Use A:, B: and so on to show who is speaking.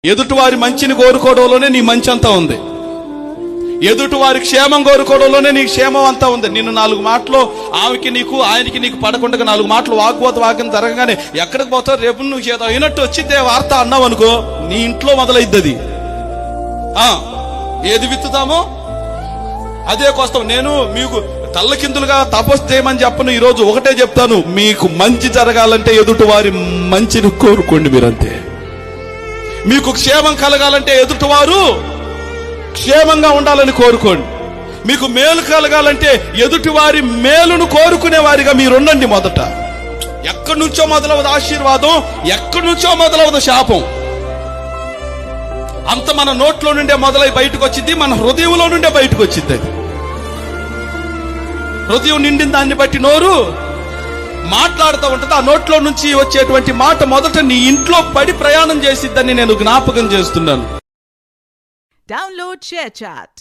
A: ఎదుటివారి మంచిని కోరుకోవడంలోనే నీ మంచి అంతా ఉంది. ఎదుటివారి క్షేమం కోరుకోవడంలోనే నీ క్షేమం అంతా ఉంది. నిన్ను నాలుగు మాటలు ఆమెకి నీకు ఆయనకి నీకు పడకుండా నాలుగు మాటలు వాగ్యం జరగగానే ఎక్కడికి పోతావు, రేపు నువ్వు చేత అయినట్టు వచ్చిందే వార్త అన్నావు అనుకో, నీ ఇంట్లో మొదలైద్ది. ఏది విత్తుతామో అదే కోస్తాం. నేను మీకు తల్లకిందులుగా తపస్సు చేయమని చెప్పను. ఈరోజు ఒకటే చెప్తాను, మీకు మంచి జరగాలంటే ఎదుటివారి మంచిని కోరుకోండి. మీరంతే. మీకు క్షేమం కలగాలంటే ఎదుటివారు క్షేమంగా ఉండాలని కోరుకోండి. మీకు మేలు కలగాలంటే ఎదుటివారి మేలును కోరుకునే వారిగా మీరుండండి. మొదట ఎక్కడి నుంచో మొదలవదు ఆశీర్వాదం, ఎక్కడి నుంచో మొదలవదు శాపం. అంత మన నోట్లో నుండే మొదలై బయటకు వచ్చింది, మన హృదయంలో నుండే బయటకు వచ్చింది. అది హృదయం నిండిన దాన్ని బట్టి నోరు మాట్లాడుతూ ఉంటుంది. ఆ నోట్లో నుంచి వచ్చేటువంటి మాట మొదట నీ ఇంట్లో పడి ప్రయాణం చేసిద్దని నేను జ్ఞాపకం చేస్తున్నాను.
B: Download ShareChat.